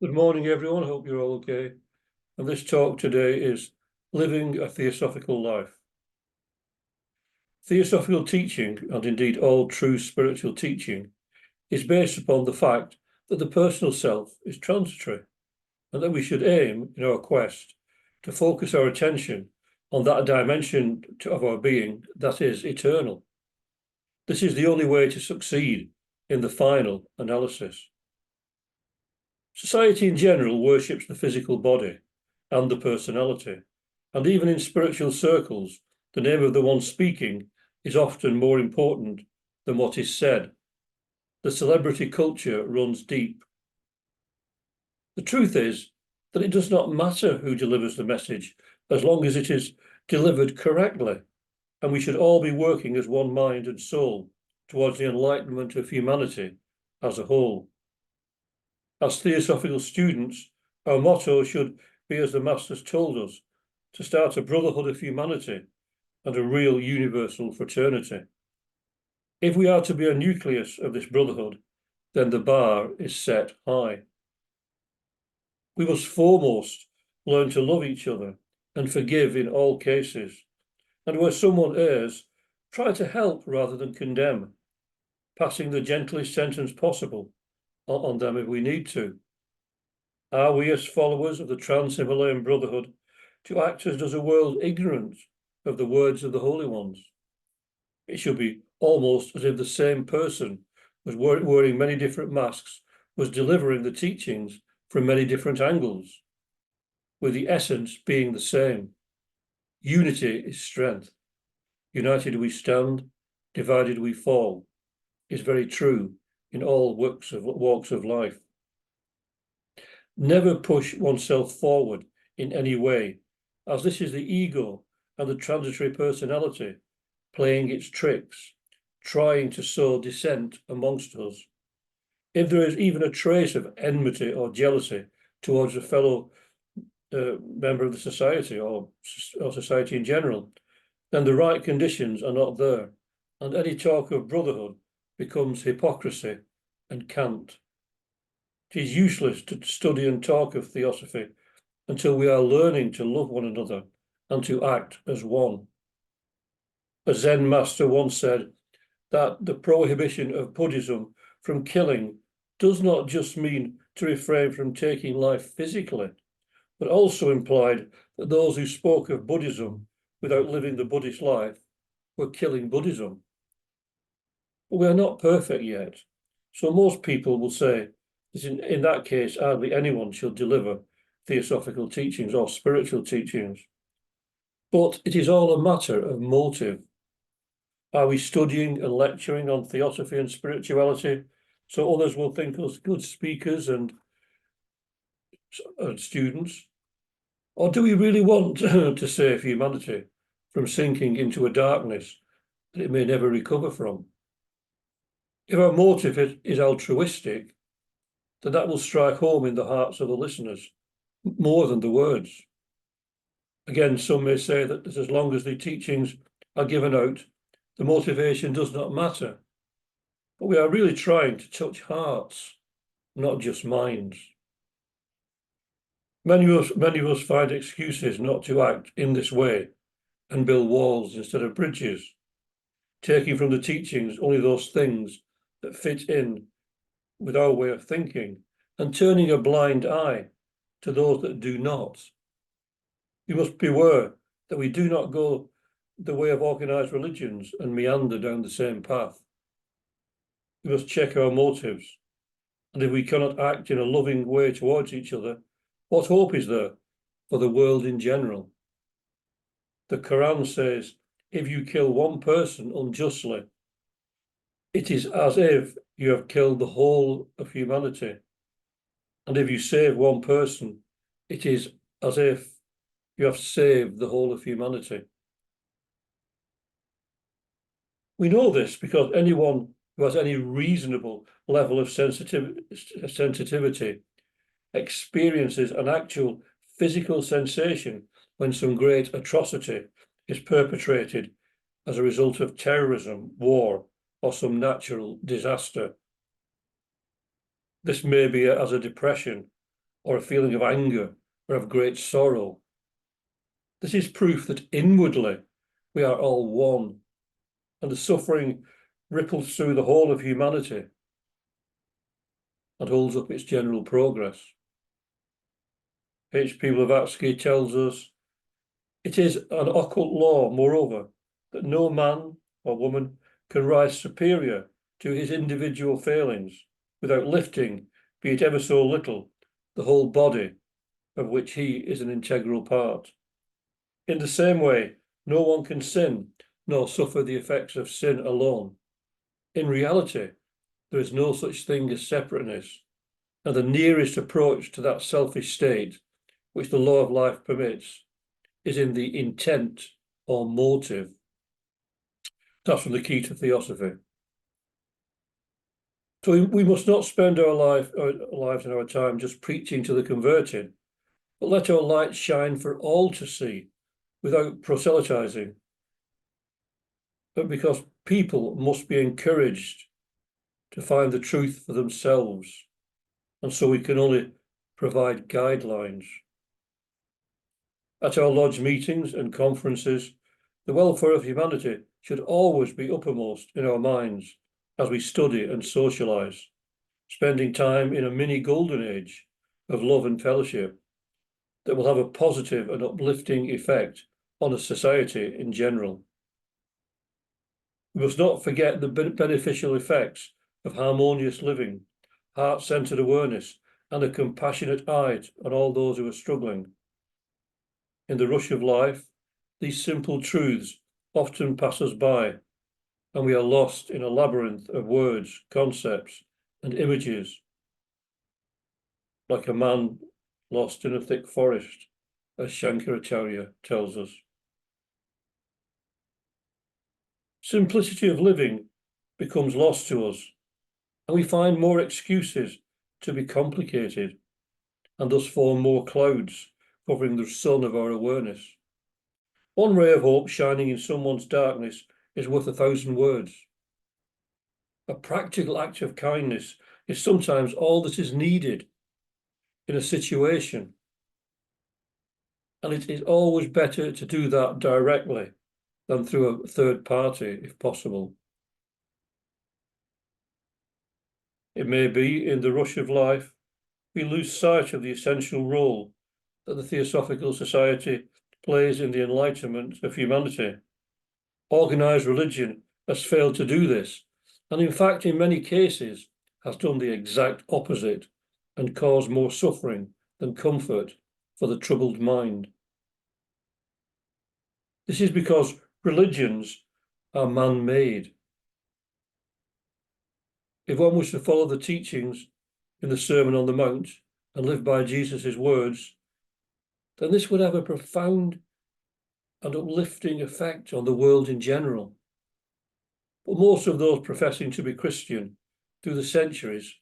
Good morning, everyone. Hope you're all okay. And this talk today is living a theosophical life. Theosophical teaching, and indeed all true spiritual teaching, is based upon the fact that the personal self is transitory and that we should aim in our quest to focus our attention on that dimension of our being that is eternal. This is the only way to succeed in the final analysis. Society in general worships the physical body and the personality, and even in spiritual circles, the name of the one speaking is often more important than what is said. The celebrity culture runs deep. The truth is that it does not matter who delivers the message as long as it is delivered correctly, and we should all be working as one mind and soul towards the enlightenment of humanity as a whole. As theosophical students, our motto should be, as the Masters told us, to start a brotherhood of humanity and a real universal fraternity. If we are to be a nucleus of this brotherhood, then the bar is set high. We must foremost learn to love each other and forgive in all cases, and where someone errs, try to help rather than condemn, passing the gentlest sentence possible on them if we need to. Are we, as followers of the Trans-Himalayan Brotherhood, to act as does a world ignorant of the words of the Holy Ones? It should be almost as if the same person was wearing many different masks, was delivering the teachings from many different angles, with the essence being the same. Unity is strength. United we stand, divided we fall, is very true in all walks of life. Never push oneself forward in any way, as this is the ego and the transitory personality playing its tricks, trying to sow dissent amongst us. If there is even a trace of enmity or jealousy towards a fellow member of the society or society in general, then the right conditions are not there, and any talk of brotherhood becomes hypocrisy and cant. It is useless to study and talk of theosophy until we are learning to love one another and to act as one. A Zen master once said that the prohibition of Buddhism from killing does not just mean to refrain from taking life physically, but also implied that those who spoke of Buddhism without living the Buddhist life were killing Buddhism. But we are not perfect yet, so most people will say that in that case, hardly anyone should deliver theosophical teachings or spiritual teachings. But it is all a matter of motive. Are we studying and lecturing on theosophy and spirituality so others will think us good speakers and students? Or do we really want to save humanity from sinking into a darkness that it may never recover from? If our motive is altruistic, then that will strike home in the hearts of the listeners more than the words. Again, some may say that as long as the teachings are given out, the motivation does not matter. But we are really trying to touch hearts, not just minds. Many of us find excuses not to act in this way and build walls instead of bridges, taking from the teachings only those things that fit in with our way of thinking and turning a blind eye to those that do not. We must beware that we do not go the way of organized religions and meander down the same path. We must check our motives, and if we cannot act in a loving way towards each other, what hope is there for the world in general? The Quran says, if you kill one person unjustly, it is as if you have killed the whole of humanity. And if you save one person, it is as if you have saved the whole of humanity. We know this because anyone who has any reasonable level of sensitivity experiences an actual physical sensation when some great atrocity is perpetrated as a result of terrorism, war, or some natural disaster. This may be as a depression or a feeling of anger or of great sorrow. This is proof that inwardly we are all one, and the suffering ripples through the whole of humanity and holds up its general progress. H.P. Blavatsky tells us, it is an occult law, moreover, that no man or woman can rise superior to his individual failings without lifting, be it ever so little, the whole body of which he is an integral part. In the same way, no one can sin nor suffer the effects of sin alone. In reality, there is no such thing as separateness, and the nearest approach to that selfish state which the law of life permits is in the intent or motive. That's from the Key to Theosophy. So we must not spend our lives and our time just preaching to the converted, but let our light shine for all to see without proselytizing. But because people must be encouraged to find the truth for themselves, and so we can only provide guidelines. At our lodge meetings and conferences, the welfare of humanity should always be uppermost in our minds as we study and socialise, spending time in a mini golden age of love and fellowship that will have a positive and uplifting effect on a society in general. We must not forget the beneficial effects of harmonious living, heart-centred awareness, and a compassionate eye on all those who are struggling. In the rush of life, these simple truths often pass us by, and we are lost in a labyrinth of words, concepts, and images, like a man lost in a thick forest, as Shankaracharya tells us. Simplicity of living becomes lost to us, and we find more excuses to be complicated, and thus form more clouds covering the sun of our awareness. One ray of hope shining in someone's darkness is worth 1,000 words. A practical act of kindness is sometimes all that is needed in a situation, and it is always better to do that directly than through a third party, if possible. It may be in the rush of life we lose sight of the essential role that the Theosophical Society plays in the enlightenment of humanity. Organised religion has failed to do this, and in fact, in many cases, has done the exact opposite and caused more suffering than comfort for the troubled mind. This is because religions are man-made. If one was to follow the teachings in the Sermon on the Mount and live by Jesus' words, then this would have a profound and uplifting effect on the world in general. But most of those professing to be Christian through the centuries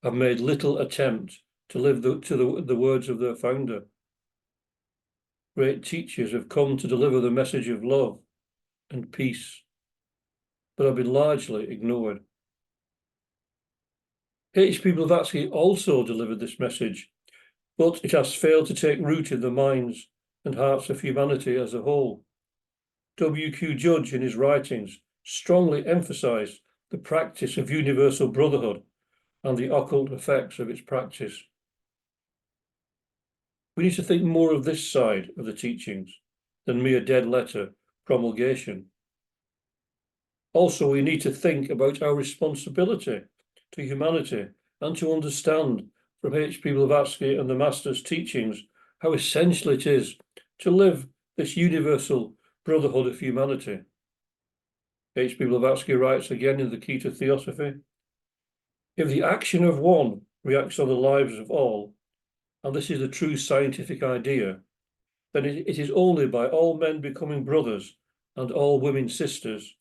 have made little attempt to live to the words of their founder. Great teachers have come to deliver the message of love and peace, but have been largely ignored. H.P. Blavatsky also delivered this message, but it has failed to take root in the minds and hearts of humanity as a whole. W.Q. Judge, in his writings, strongly emphasised the practice of universal brotherhood and the occult effects of its practice. We need to think more of this side of the teachings than mere dead letter promulgation. Also, we need to think about our responsibility to humanity and to understand from H.P. Blavatsky and the Master's teachings how essential it is to live this universal brotherhood of humanity. H.P. Blavatsky writes again in the Key to Theosophy, if the action of one reacts on the lives of all, and this is a true scientific idea, then it is only by all men becoming brothers and all women sisters,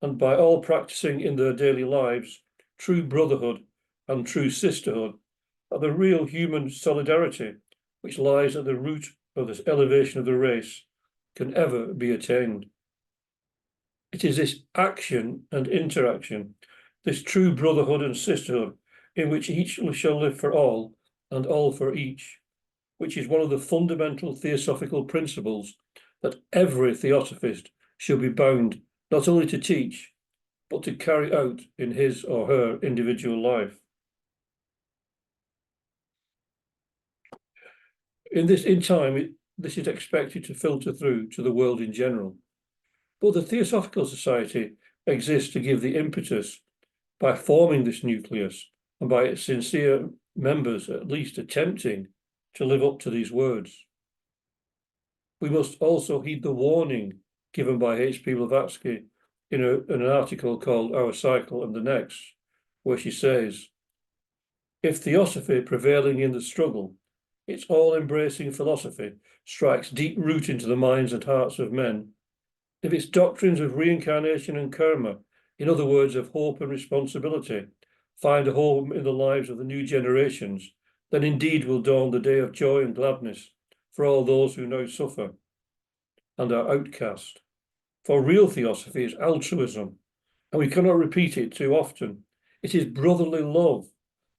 and by all practicing in their daily lives true brotherhood and true sisterhood, that the real human solidarity which lies at the root of this elevation of the race can ever be attained. It is this action and interaction, this true brotherhood and sisterhood, in which each shall live for all, and all for each, which is one of the fundamental theosophical principles that every theosophist should be bound not only to teach, but to carry out in his or her individual life. In time, this is expected to filter through to the world in general. But the Theosophical Society exists to give the impetus by forming this nucleus and by its sincere members at least attempting to live up to these words. We must also heed the warning given by H.P. Blavatsky in an article called Our Cycle and the Next, where she says, if theosophy prevailing in the struggle, its all-embracing philosophy, strikes deep root into the minds and hearts of men, if its doctrines of reincarnation and karma, in other words, of hope and responsibility, find a home in the lives of the new generations, then indeed will dawn the day of joy and gladness for all those who now suffer and are outcast. For real theosophy is altruism, and we cannot repeat it too often. It is brotherly love,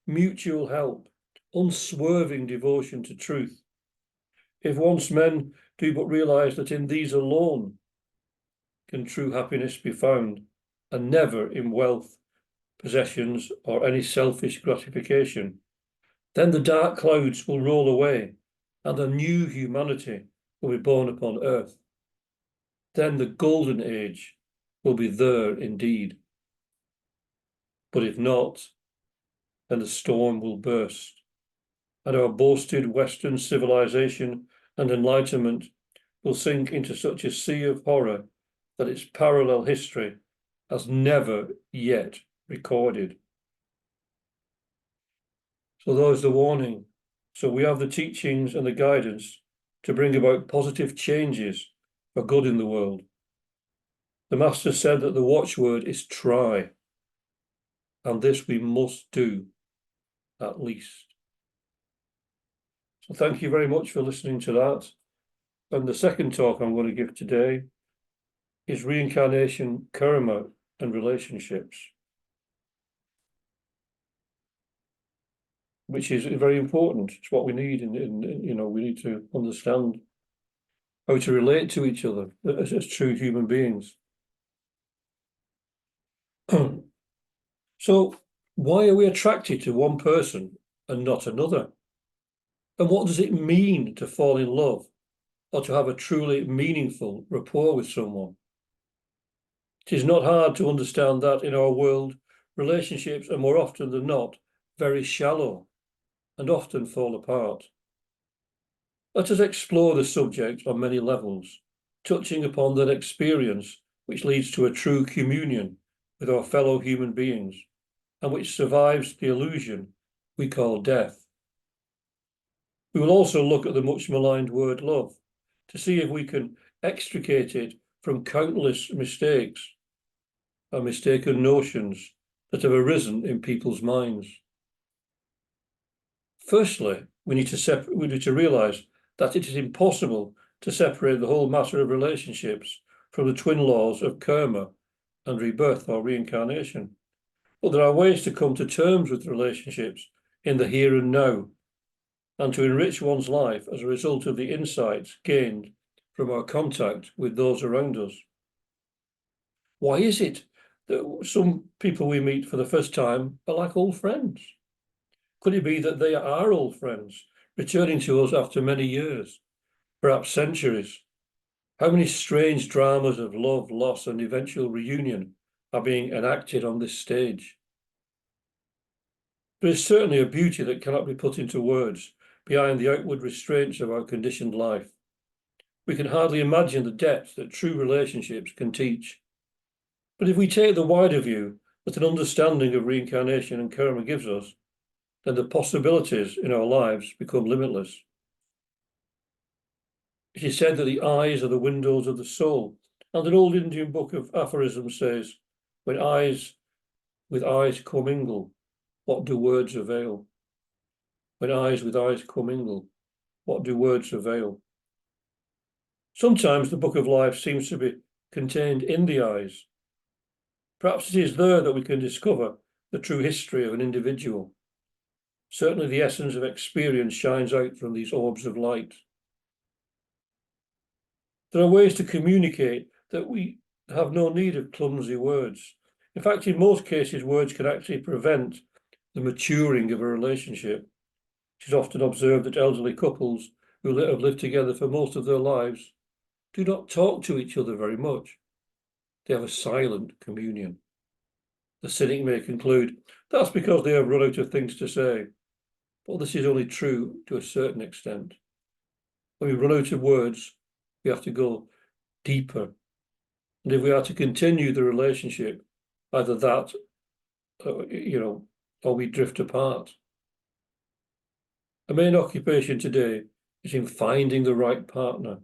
mutual help, unswerving devotion to truth. If once men do but realise that in these alone can true happiness be found, and never in wealth, possessions, or any selfish gratification, then the dark clouds will roll away, and a new humanity will be born upon earth. Then the golden age will be there indeed. But if not, then the storm will burst, and our boasted Western civilization and enlightenment will sink into such a sea of horror that its parallel history has never yet recorded. So there's the warning. So we have the teachings and the guidance to bring about positive changes for good in the world. The Master said that the watchword is try, and this we must do, at least. So thank you very much for listening to that. And the second talk I'm going to give today is reincarnation, karma, and relationships, which is very important. It's what we need, we need to understand how to relate to each other as true human beings. So, why are we attracted to one person and not another? And what does it mean to fall in love or to have a truly meaningful rapport with someone? It is not hard to understand that in our world, relationships are more often than not very shallow and often fall apart. Let us explore the subject on many levels, touching upon that experience which leads to a true communion with our fellow human beings and which survives the illusion we call death. We will also look at the much maligned word love to see if we can extricate it from countless mistakes and mistaken notions that have arisen in people's minds. Firstly, we need to realise that it is impossible to separate the whole matter of relationships from the twin laws of karma and rebirth or reincarnation. But there are ways to come to terms with relationships in the here and now, and to enrich one's life as a result of the insights gained from our contact with those around us. Why is it that some people we meet for the first time are like old friends? Could it be that they are old friends, returning to us after many years, perhaps centuries? How many strange dramas of love, loss, and eventual reunion are being enacted on this stage? There is certainly a beauty that cannot be put into words behind the outward restraints of our conditioned life. We can hardly imagine the depth that true relationships can teach. But if we take the wider view that an understanding of reincarnation and karma gives us, then the possibilities in our lives become limitless. It is said that the eyes are the windows of the soul, and an old Indian book of aphorisms says, when eyes with eyes commingle, what do words avail? When eyes with eyes commingle, what do words avail? Sometimes the book of life seems to be contained in the eyes. Perhaps it is there that we can discover the true history of an individual. Certainly the essence of experience shines out from these orbs of light. There are ways to communicate that we have no need of clumsy words. In fact, in most cases, words can actually prevent the maturing of a relationship. It is often observed that elderly couples who have lived together for most of their lives do not talk to each other very much. They have a silent communion. The cynic may conclude that's because they have run out of things to say. But this is only true to a certain extent. When we run out of words, we have to go deeper. And if we are to continue the relationship, either that, or we drift apart. A main occupation today is in finding the right partner.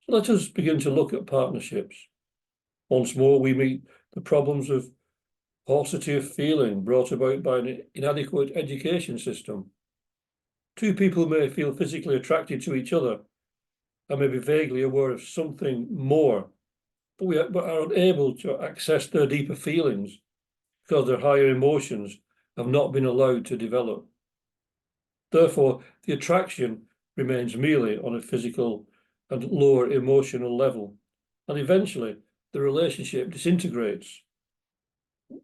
So let us begin to look at partnerships. Once more, we meet the problems of paucity of feeling brought about by an inadequate education system. Two people may feel physically attracted to each other and may be vaguely aware of something more, but are unable to access their deeper feelings because their higher emotions have not been allowed to develop. Therefore, the attraction remains merely on a physical and lower emotional level, and eventually the relationship disintegrates,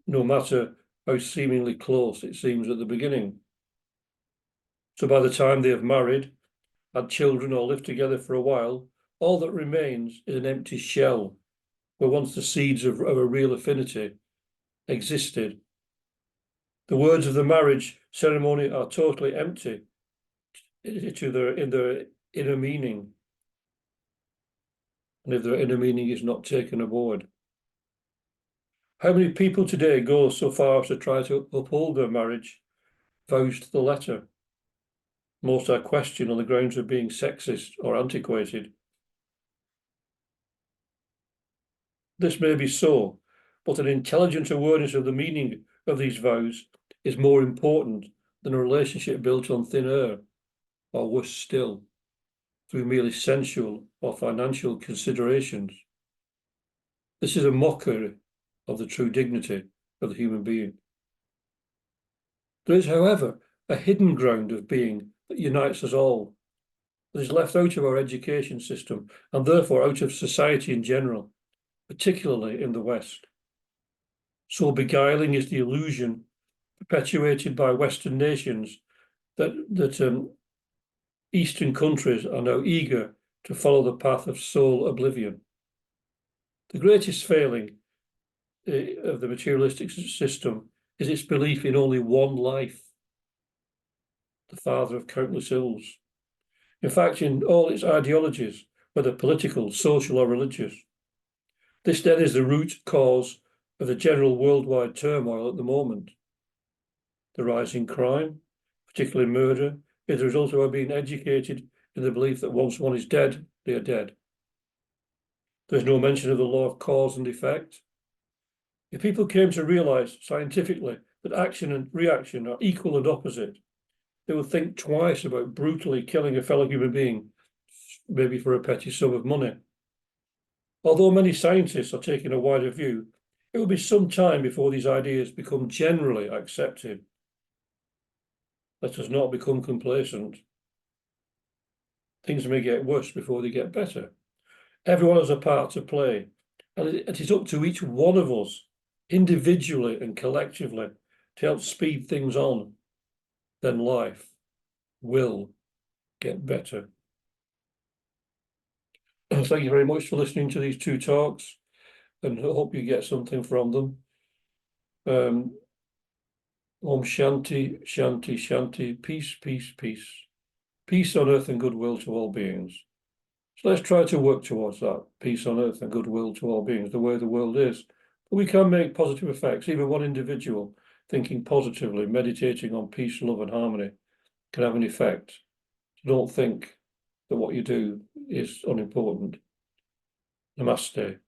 no matter how seemingly close it seems at the beginning. So by the time they have married, had children, or lived together for a while, all that remains is an empty shell, where once the seeds of a real affinity existed. The words of the marriage ceremony are totally empty in their inner meaning, and if their inner meaning is not taken aboard. How many people today go so far as to try to uphold their marriage vows to the letter? Most are questioned on the grounds of being sexist or antiquated. This may be so, but an intelligent awareness of the meaning of these vows is more important than a relationship built on thin air, or worse still, through merely sensual or financial considerations. This is a mockery of the true dignity of the human being. There is, however, a hidden ground of being that unites us all, that is left out of our education system and therefore out of society in general, particularly in the West. So beguiling is the illusion perpetuated by Western nations that Eastern countries are now eager to follow the path of soul oblivion. The greatest failing of the materialistic system is its belief in only one life, the father of countless ills. In fact, in all its ideologies, whether political, social, or religious, this then is the root cause of the general worldwide turmoil at the moment. The rise in crime, particularly murder, is the result of our being educated in the belief that once one is dead, they are dead. There's no mention of the law of cause and effect. If people came to realize scientifically that action and reaction are equal and opposite, they would think twice about brutally killing a fellow human being, maybe for a petty sum of money. Although many scientists are taking a wider view, it will be some time before these ideas become generally accepted. Let us not become complacent. Things may get worse before they get better. Everyone has a part to play, and it is up to each one of us, individually and collectively, to help speed things on. Then life will get better. Thank you very much for listening to these two talks, and I hope you get something from them. Om Shanti, Shanti, Shanti, peace, peace, peace. Peace on earth and goodwill to all beings. So let's try to work towards that, peace on earth and goodwill to all beings, the way the world is. But we can make positive effects. Even one individual thinking positively, meditating on peace, love, and harmony can have an effect. Don't think that what you do is unimportant. Namaste.